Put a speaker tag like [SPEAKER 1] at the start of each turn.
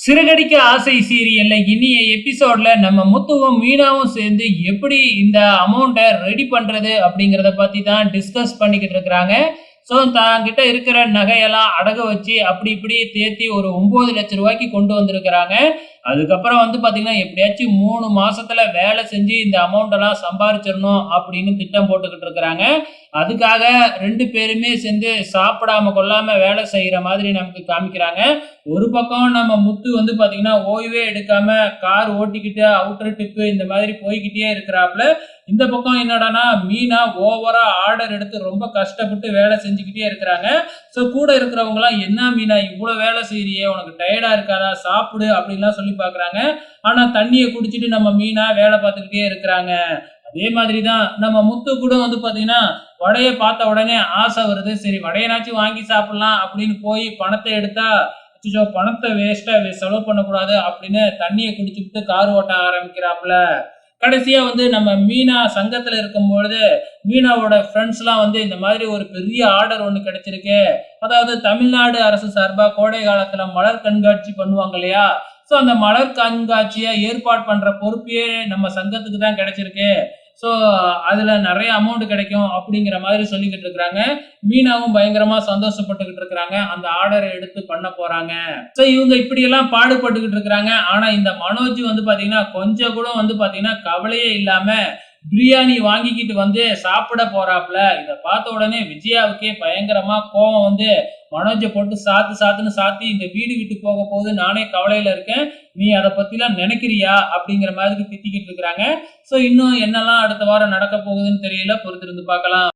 [SPEAKER 1] சிறகடிக்க ஆசை சீரியல்ல இனிய எபிசோட்ல நம்ம முத்துவும் மீனாவும் சேர்ந்து எப்படி இந்த அமௌண்ட்டை ரெடி பண்றது அப்படிங்கிறத பத்தி தான் டிஸ்கஸ் பண்ணிக்கிட்டு இருக்கிறாங்க. ஸோ தாங்கிட்ட இருக்கிற நகையெல்லாம் அடகு வச்சு அப்படி இப்படி தேத்தி ஒரு 9,00,000 கொண்டு வந்திருக்கிறாங்க. அதுக்கப்புறம் வந்து பார்த்தீங்கன்னா, எப்படியாச்சும் 3 மாசத்துல வேலை செஞ்சு இந்த அமௌண்ட் எல்லாம் சம்பாரிச்சிடணும் அப்படின்னு திட்டம் போட்டுக்கிட்டு இருக்கிறாங்க. அதுக்காக 2 பேருமே சேர்ந்து சாப்பிடாம கொள்ளாம வேலை செய்யற மாதிரி நமக்கு காமிக்கிறாங்க. ஒரு பக்கம் நம்ம முத்து வந்து பார்த்தீங்கன்னா, ஓய்வே எடுக்காம கார் ஓட்டிக்கிட்டு அவுட்டர் ட்ரிப் இந்த மாதிரி போய்க்கிட்டே இருக்கிறாப்புல. இந்த பக்கம் என்னடான்னா, மீனா ஓவரா ஆர்டர் எடுத்து ரொம்ப கஷ்டப்பட்டு வேலை செஞ்சுக்கிட்டே இருக்கிறாங்க. ஸோ கூட இருக்கிறவங்கலாம், "என்ன மீனா இவ்வளோ வேலை செய்றியே, உனக்கு டயர்டா இருக்காதா? சாப்பிடு" அப்படின்லாம் சொல்லி பார்க்குறாங்க. ஆனா தண்ணிய குடிச்சிட்டு நம்ம மீனா வேலை பார்த்துக்கிட்டே இருக்கிறாங்க. அதே மாதிரி தான் நம்ம முத்து கூட வந்து பார்த்தீங்கன்னா, வடைய பார்த்த உடனே ஆசை வருது. சரி வடையனாச்சும் வாங்கி சாப்பிடலாம் அப்படின்னு போய் பணத்தை எடுத்தா, அச்சச்சோ! பணத்த வேஸ்ட்டா செலவு பண்ணக்கூடாது அப்படின்னு தண்ணிய குடிச்சுப்புட்டு கார் ஓட்ட ஆரம்பிக்கிறாப்புல. கடைசியா வந்து நம்ம மீனா சங்கத்துல இருக்கும்பொழுது, மீனாவோட ஃப்ரெண்ட்ஸ்லாம் வந்து இந்த மாதிரி ஒரு பெரிய ஆர்டர் ஒண்ணு கிடைச்சிருக்கு. அதாவது தமிழ்நாடு அரசு சார்பா கோடை காலத்துல மலர் கண்காட்சி பண்ணுவாங்க இல்லையா? ஸோ அந்த மலர் கண்காட்சிய ஏற்பாடு பண்ற பொறுப்பே நம்ம சங்கத்துக்கு தான் கிடைச்சிருக்கு. ஸோ அதுல நெறைய அமௌண்ட் கிடைக்கும் அப்படிங்கிற மாதிரி சொல்லிக்கிட்டு இருக்கிறாங்க. மீனாவும் பயங்கரமா சந்தோஷப்பட்டுக்கிட்டு இருக்கிறாங்க. அந்த ஆர்டர எடுத்து பண்ண போறாங்க. ஸோ இவங்க இப்படியெல்லாம் பாடுபட்டுக்கிட்டு இருக்கிறாங்க. ஆனா இந்த மனோஜ் வந்து பாத்தீங்கன்னா, கொஞ்சம் கூட வந்து பாத்தீங்கன்னா கவலையே இல்லாம பிரியாணி வாங்கிக்கிட்டு வந்து சாப்பிட போறாப்புல. இத பார்த்த உடனே விஜயாவுக்கே பயங்கரமா கோவம் வந்து மனோஜ போட்டு சாத்து சாத்துன்னு சாத்தி, "இந்த வீடு விட்டு போக போகுது, நானே கவலையில இருக்கேன். நீ அத பத்திலாம் நினைக்கிறியா?" அப்படிங்கிற மாதிரி திட்டிக்கிட்டு இருக்கிறாங்க. ஸோ இன்னும் என்னெல்லாம் அடுத்த வாரம் நடக்க போகுதுன்னு தெரியல. பொறுத்திருந்து பார்க்கலாம்.